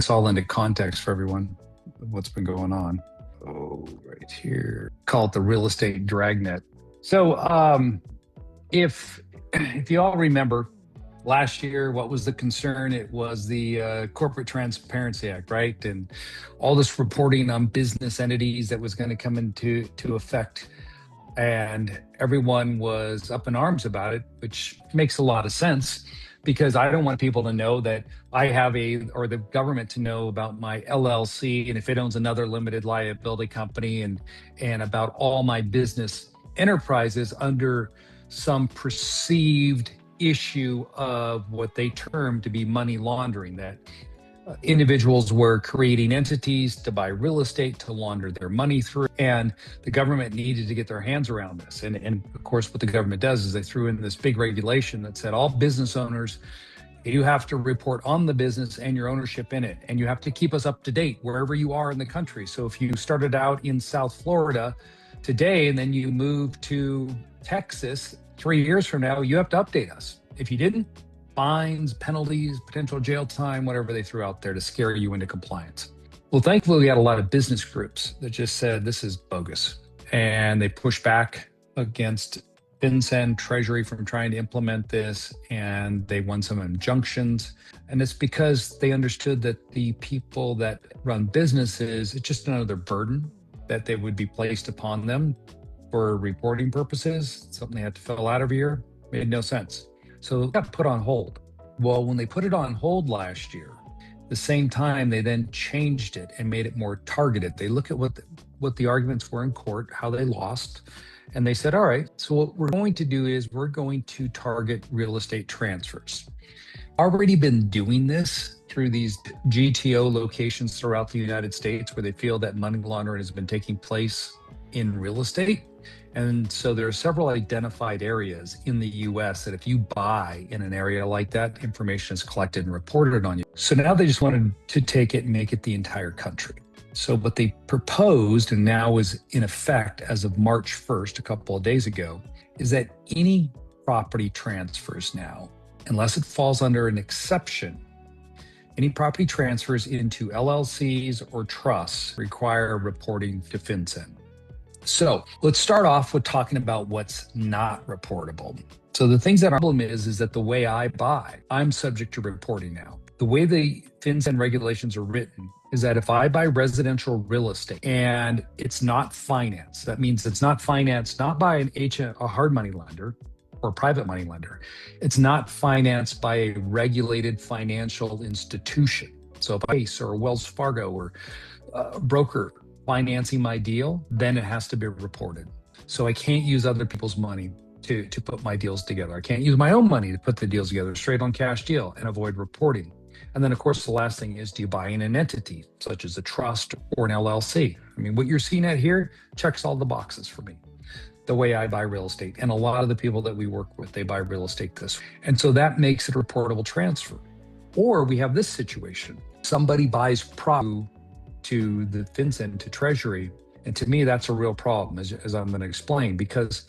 This all into context for everyone, what's been going on. Oh, right here. Call it the real estate dragnet. So if you all remember last year, what was the concern? It was the Corporate Transparency Act, right? And all this reporting on business entities that was going to come into effect. And everyone was up in arms about it, which makes a lot of sense because I don't want people to know that I have or the government to know about my LLC and if it owns another limited liability company and about all my business enterprises under some perceived issue of what they term to be money laundering, that individuals were creating entities to buy real estate to launder their money through, and the government needed to get their hands around this. And of course, what the government does is they threw in this big regulation that said all business owners, you have to report on the business and your ownership in it, and you have to keep us up to date wherever you are in the country. So if you started out in South Florida today and then you move to Texas 3 years from now, you have to update us. If you didn't, fines, penalties, potential jail time, whatever they threw out there to scare you into compliance. Well, thankfully, we had a lot of business groups that just said this is bogus. And they pushed back against FinCEN, Treasury from trying to implement this, and they won some injunctions. And it's because they understood that the people that run businesses, it's just another burden that they would be placed upon them for reporting purposes, something they had to fill out every year. Made no sense. So it got put on hold. Well, when they put it on hold last year, the same time they then changed it and made it more targeted. They look at what the arguments were in court, how they lost, and they said, all right, so what we're going to do is we're going to target real estate transfers. Already been doing this through these GTO locations throughout the United States where they feel that money laundering has been taking place in real estate. And so there are several identified areas in the US that if you buy in an area like that, information is collected and reported on you. So now they just wanted to take it and make it the entire country. So what they proposed, and now is in effect as of March 1st, a couple of days ago, is that any property transfers now, unless it falls under an exception, any property transfers into LLCs or trusts require reporting to FinCEN. So let's start off with talking about what's not reportable. So the things that are problem is that the way I buy, I'm subject to reporting now. The way the FinCEN regulations are written is that if I buy residential real estate and it's not financed, that means it's not financed not by a hard money lender or a private money lender. It's not financed by a regulated financial institution. So if ICE or a Wells Fargo or a broker financing my deal, then it has to be reported. So I can't use other people's money to put my deals together. I can't use my own money to put the deals together, straight on cash deal, and avoid reporting. And then, of course, the last thing is, do you buy in an entity, such as a trust or an LLC? I mean, what you're seeing at here checks all the boxes for me, the way I buy real estate. And a lot of the people that we work with, they buy real estate this way. And so that makes it a reportable transfer. Or we have this situation. Somebody buys property to the FinCEN, to Treasury. And to me, that's a real problem, as I'm going to explain, because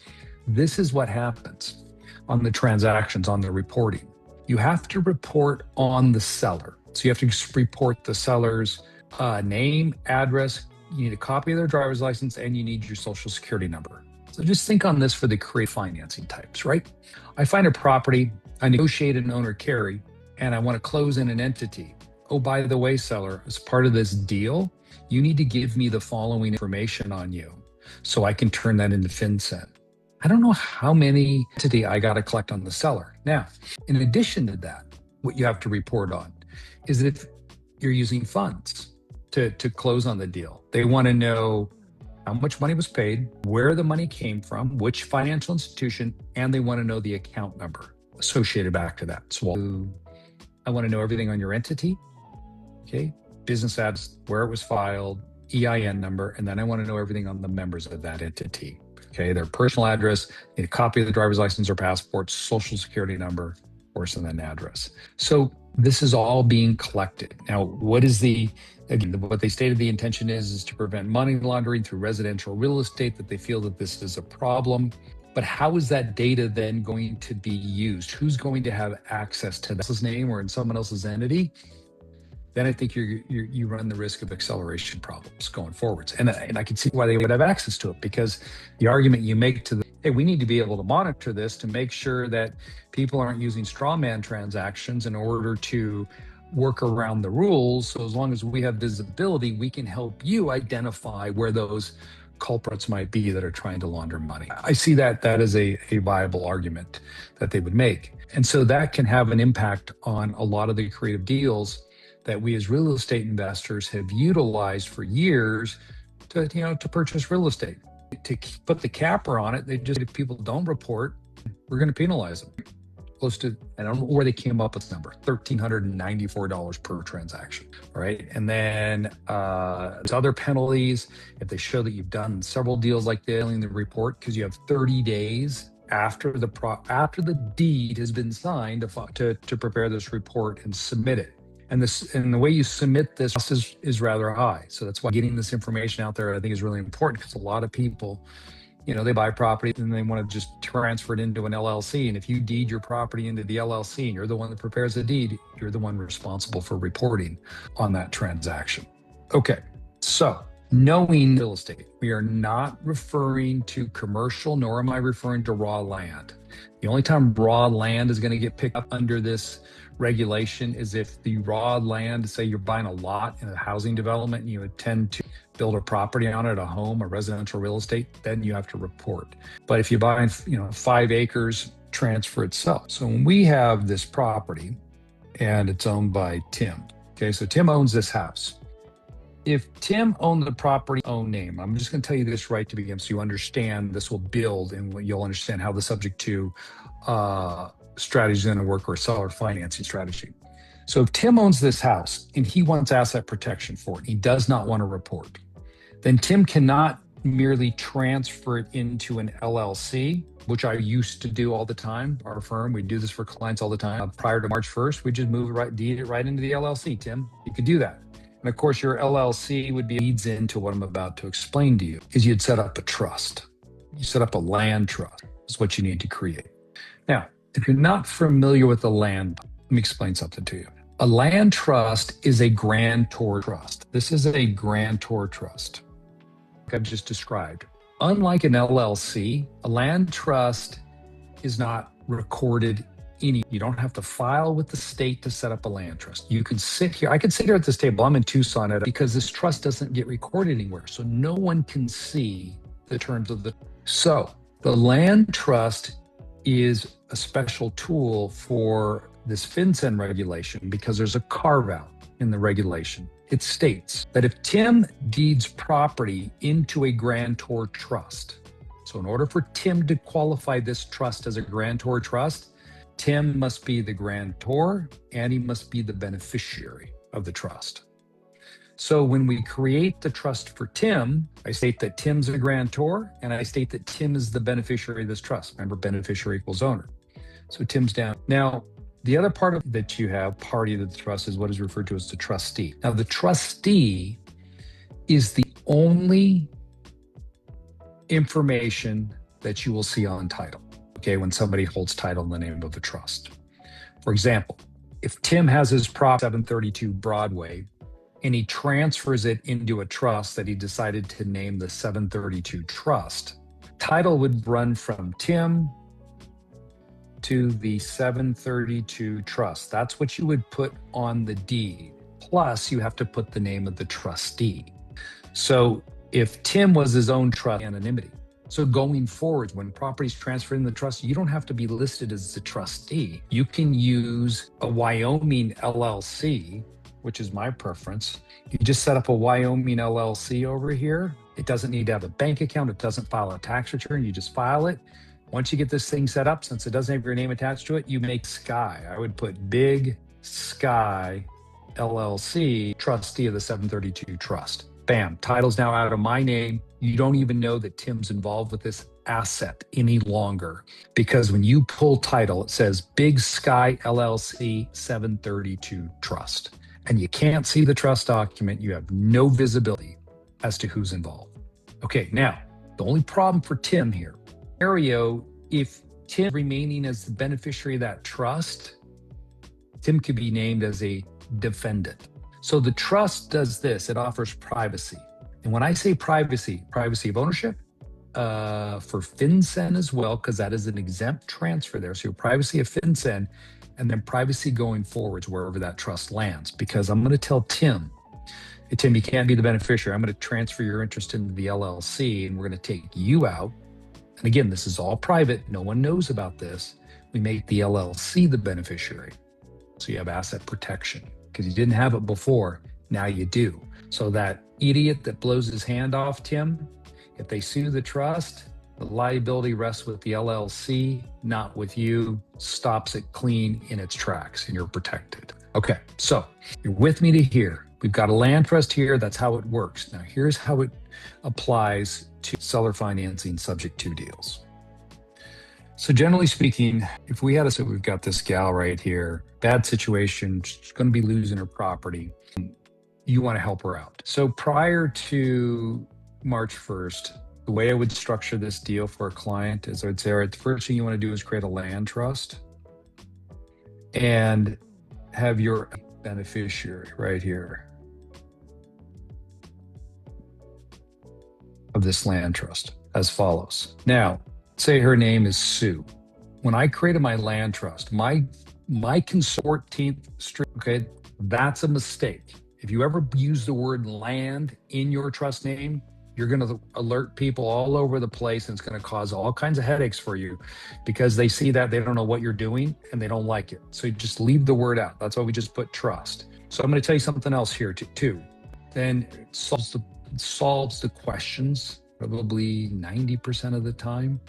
this is what happens on the transactions, on the reporting. You have to report on the seller. So you have to report the seller's name, address, you need a copy of their driver's license, and you need your social security number. So just think on this for the creative financing types, right? I find a property, I negotiate an owner carry, and I want to close in an entity. Oh, by the way, seller, as part of this deal, you need to give me the following information on you so I can turn that into FinCEN. I don't know how many entity I got to collect on the seller. Now, in addition to that, what you have to report on is that if you're using funds to close on the deal, they want to know how much money was paid, where the money came from, which financial institution, and they want to know the account number associated back to that. So I want to know everything on your entity, okay, business address, where it was filed, EIN number, and then I want to know everything on the members of that entity. Okay, their personal address, a copy of the driver's license or passport, social security number, of course, and then address. So this is all being collected. Now, what they stated the intention is to prevent money laundering through residential real estate, that they feel that this is a problem. But how is that data then going to be used? Who's going to have access to that? His name or in someone else's entity? then I think you run the risk of acceleration problems going forwards. And I can see why they would have access to it, because the argument you make to them, hey, we need to be able to monitor this to make sure that people aren't using straw man transactions in order to work around the rules. So as long as we have visibility, we can help you identify where those culprits might be that are trying to launder money. I see that is a viable argument that they would make. And so that can have an impact on a lot of the creative deals that we as real estate investors have utilized for years to purchase real estate. To put the capper on it, they just, if people don't report, we're going to penalize them. Close to, I don't know where they came up with this number, $1,394 per transaction, right? And then there's other penalties if they show that you've done several deals like this in the report, because you have 30 days after the deed has been signed to prepare this report and submit it. And the way you submit this is rather high. So that's why getting this information out there, I think, is really important, because a lot of people, they buy property and they want to just transfer it into an LLC. And if you deed your property into the LLC and you're the one that prepares the deed, you're the one responsible for reporting on that transaction. Okay, so knowing real estate, we are not referring to commercial, nor am I referring to raw land. The only time raw land is going to get picked up under this regulation is if the raw land, say you're buying a lot in a housing development and you intend to build a property on it, a home, a residential real estate, then you have to report. But if you buy, 5 acres, transfer itself. So when we have this property and it's owned by Tim, okay, so Tim owns this house. If Tim owned the property own name, I'm just going to tell you this right to begin, so you understand this will build and you'll understand how the subject to strategy is going to work, or seller financing strategy. So if Tim owns this house and he wants asset protection for it, he does not want to report, then Tim cannot merely transfer it into an LLC, which I used to do all the time. Our firm, we do this for clients all the time. Prior to March 1st, we just deed it right into the LLC. Tim, you could do that. And of course, your LLC leads into what I'm about to explain to you, is you'd set up a trust. You set up a land trust is what you need to create. Now, if you're not familiar with the land, let me explain something to you. A land trust is a grantor trust. This is a grantor trust, like I've just described. Unlike an LLC, a land trust is not recorded. You don't have to file with the state to set up a land trust. You can sit here. I can sit here at this table. I'm in Tucson because this trust doesn't get recorded anywhere. So no one can see the terms of the. So the land trust is a special tool for this FinCEN regulation because there's a carve out in the regulation. It states that if Tim deeds property into a grantor trust, so in order for Tim to qualify this trust as a grantor trust, Tim must be the grantor and he must be the beneficiary of the trust. So when we create the trust for Tim, I state that Tim's a grantor and I state that Tim is the beneficiary of this trust. Remember, beneficiary equals owner. So Tim's down. Now, the other part of that you have, party to the trust, is what is referred to as the trustee. Now, the trustee is the only information that you will see on title, okay, when somebody holds title in the name of a trust. For example, if Tim has his prop 732 Broadway and he transfers it into a trust that he decided to name the 732 Trust, title would run from Tim to the 732 Trust. That's what you would put on the deed. Plus, you have to put the name of the trustee. So if Tim was his own trust, anonymity. So going forward, when property's transferred in the trust, you don't have to be listed as the trustee. You can use a Wyoming LLC, which is my preference. You just set up a Wyoming LLC over here. It doesn't need to have a bank account. It doesn't file a tax return. You just file it. Once you get this thing set up, since it doesn't have your name attached to it, you make Sky. I would put Big Sky LLC, trustee of the 732 Trust. Bam, title's now out of my name. You don't even know that Tim's involved with this asset any longer, because when you pull title, it says Big Sky LLC 732 Trust. And you can't see the trust document. You have no visibility as to who's involved. Okay, now, the only problem for Tim here, scenario, if Tim remaining as the beneficiary of that trust, Tim could be named as a defendant. So the trust does this, it offers privacy. And when I say privacy, privacy of ownership, for FinCEN as well, because that is an exempt transfer there. So your privacy of FinCEN, and then privacy going forwards wherever that trust lands. Because I'm going to tell Tim, hey, Tim, you can't be the beneficiary. I'm going to transfer your interest into the LLC, and we're going to take you out. And again, this is all private. No one knows about this. We make the LLC the beneficiary. So you have asset protection because you didn't have it before. Now you do. So that idiot that blows his hand off, Tim, if they sue the trust, the liability rests with the LLC, not with you, stops it clean in its tracks, and you're protected. Okay, so you're with me to here. We've got a land trust here. That's how it works. Now, here's how it applies to seller financing subject to deals. So generally speaking, if we had a, so we've got this gal right here, bad situation, she's going to be losing her property. You want to help her out. So prior to March 1st, the way I would structure this deal for a client is I would say, all right, the first thing you want to do is create a land trust and have your beneficiary right here of this land trust as follows. Now, say her name is Sue. When I created my land trust, my consort 14th Street, okay, that's a mistake. If you ever use the word land in your trust name, you're going to alert people all over the place, and it's going to cause all kinds of headaches for you because they see that, they don't know what you're doing, and they don't like it. So you just leave the word out. That's why we just put trust. So I'm going to tell you something else here too. Then it solves the questions probably 90% of the time.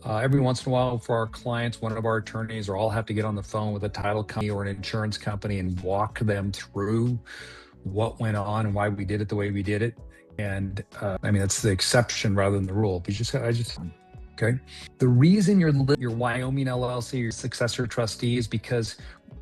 Every once in a while for our clients, one of our attorneys or I'll have to get on the phone with a title company or an insurance company and walk them through what went on and why we did it the way we did it. And I mean, that's the exception rather than the rule. But okay. The reason your Wyoming LLC, your successor trustee, is because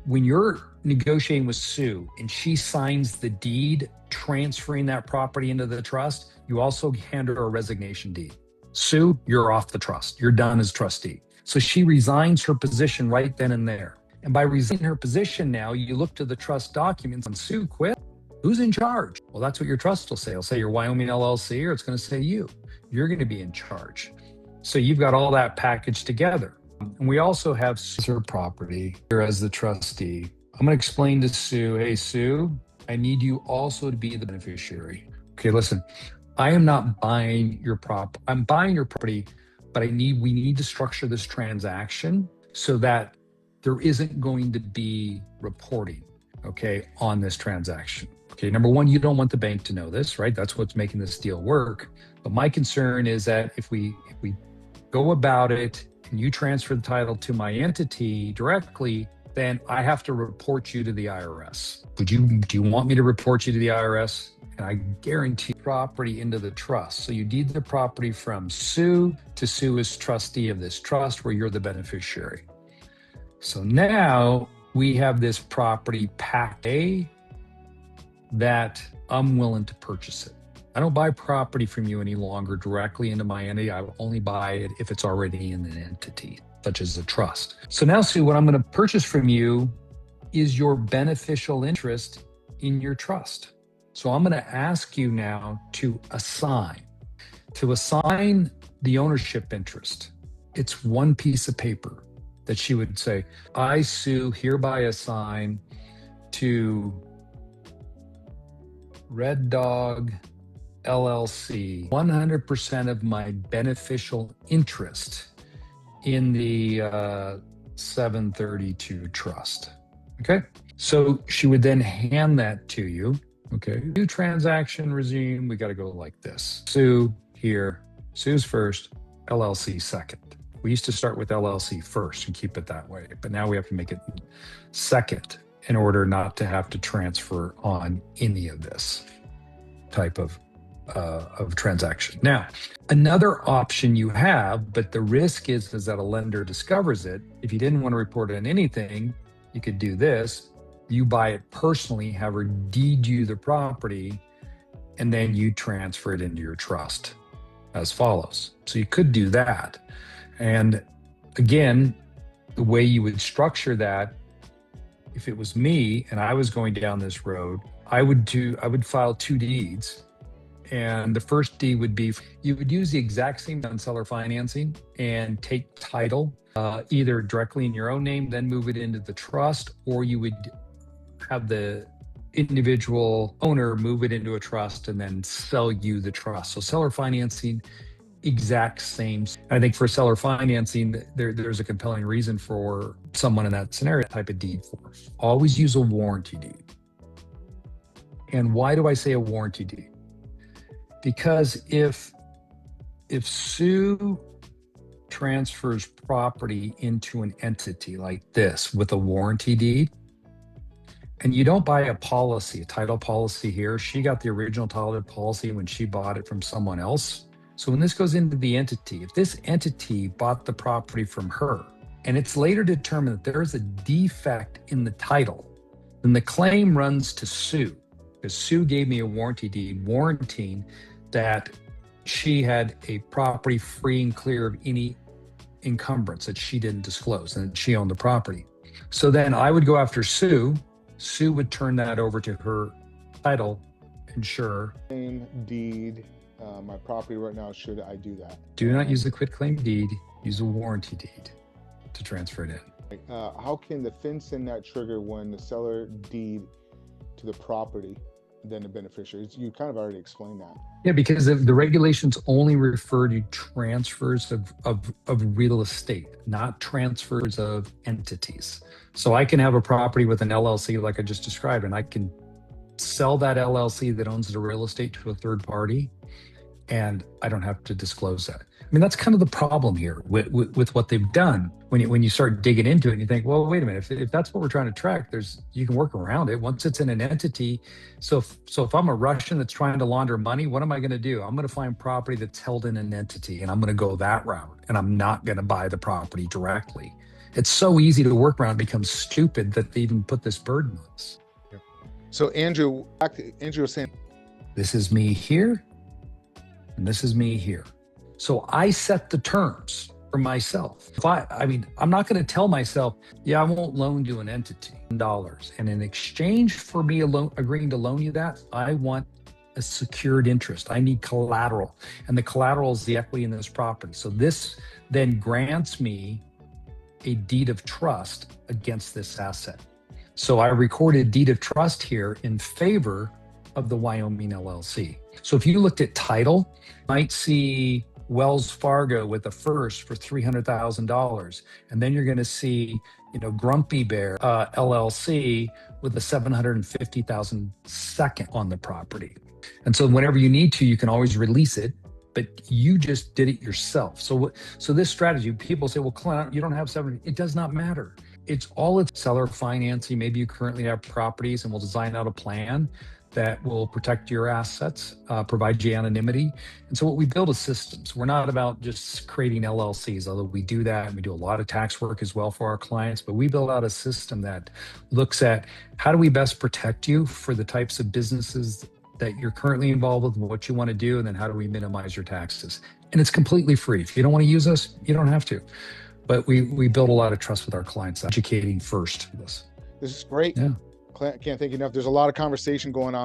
when you're negotiating with Sue and she signs the deed transferring that property into the trust, you also hand her a resignation deed. Sue, you're off the trust. You're done as trustee. So she resigns her position right then and there. And by resigning her position now, you look to the trust documents and Sue quit. Who's in charge? Well, that's what your trust will say. It'll say your Wyoming LLC, or it's going to say you. You're going to be in charge. So you've got all that packaged together. And we also have her property here as the trustee. I'm going to explain to Sue, hey, Sue, I need you also to be the beneficiary. Okay, listen, I am not buying your prop. I'm buying your property, but we need to structure this transaction so that there isn't going to be reporting, okay, on this transaction. Okay, number one, you don't want the bank to know this, right? That's what's making this deal work. But my concern is that if we go about it and you transfer the title to my entity directly, then I have to report you to the IRS. Do you want me to report you to the IRS? And I guarantee property into the trust. So you deed the property from Sue to Sue as trustee of this trust where you're the beneficiary. So now we have this property pack A that I'm willing to purchase it. I don't buy property from you any longer directly into my entity. I will only buy it if it's already in an entity, such as a trust. So now, Sue, what I'm going to purchase from you is your beneficial interest in your trust. So I'm going to ask you now to assign the ownership interest. It's one piece of paper that she would say, I, Sue, hereby assign to Red Dog LLC 100% of my beneficial interest in the 732 trust. Okay. So she would then hand that to you. Okay. New transaction resume. We got to go like this. Sue here. Sue's first, LLC second. We used to start with LLC first and keep it that way, but now we have to make it second in order not to have to transfer on any of this type of transaction. Now, another option you have, but the risk is that a lender discovers it. If you didn't want to report on anything, you could do this. You buy it personally, have her deed you the property, and then you transfer it into your trust as follows. So you could do that. And again, the way you would structure that, if it was me and I was going down this road, I would file two deeds. And the first deed would be you would use the exact same on seller financing and take title either directly in your own name, then move it into the trust, or you would have the individual owner move it into a trust and then sell you the trust. So seller financing, exact same. I think for seller financing, there's a compelling reason for someone in that scenario type of deed for. Always use a warranty deed. And why do I say a warranty deed? Because if Sue transfers property into an entity like this with a warranty deed, and you don't buy a policy, a title policy here, she got the original title policy when she bought it from someone else. So when this goes into the entity, if this entity bought the property from her, and it's later determined that there is a defect in the title, then the claim runs to Sue, because Sue gave me a warranty deed warranting that she had a property free and clear of any encumbrance that she didn't disclose and that she owned the property. So then I would go after Sue. Sue would turn that over to her title insurer. Claim deed, my property right now, should I do that? Do not use the quitclaim deed, use a warranty deed to transfer it in. How can the FinCEN not trigger when the seller deed to the property than the beneficiary? You kind of already explained that. Yeah, because the regulations only refer to transfers of real estate, not transfers of entities. So I can have a property with an LLC like I just described, and I can sell that LLC that owns the real estate to a third party, and I don't have to disclose that. I mean, that's kind of the problem here with what they've done. When you start digging into it, and you think, well, wait a minute, if that's what we're trying to track, you can work around it once it's in an entity. So if I'm a Russian that's trying to launder money, what am I going to do? I'm going to find property that's held in an entity, and I'm going to go that route, and I'm not going to buy the property directly. It's so easy to work around. It becomes stupid that they even put this burden on us. So Andrew was saying, this is me here, and this is me here. So I set the terms for myself. I'm not going to tell myself, yeah, I won't loan you an entity $1. And in exchange for me agreeing to loan you that, I want a secured interest. I need collateral, and the collateral is the equity in this property. So this then grants me a deed of trust against this asset. So I recorded deed of trust here in favor of the Wyoming LLC. So if you looked at title, you might see Wells Fargo with the first for $300,000. And then you're going to see, Grumpy Bear LLC with a $750,000 second on the property. And so whenever you need to, you can always release it, but you just did it yourself. So this strategy, people say, well, Clint, you don't have it does not matter. It's seller financing. Maybe you currently have properties, and we'll design out a plan that will protect your assets, provide you anonymity. And so what we build is systems. We're not about just creating LLCs, although we do that, and we do a lot of tax work as well for our clients, but we build out a system that looks at how do we best protect you for the types of businesses that you're currently involved with, what you want to do, and then how do we minimize your taxes. And it's completely free. If you don't want to use us, you don't have to. But we build a lot of trust with our clients, educating first for this. This is great. Yeah. Can't thank you enough. There's a lot of conversation going on.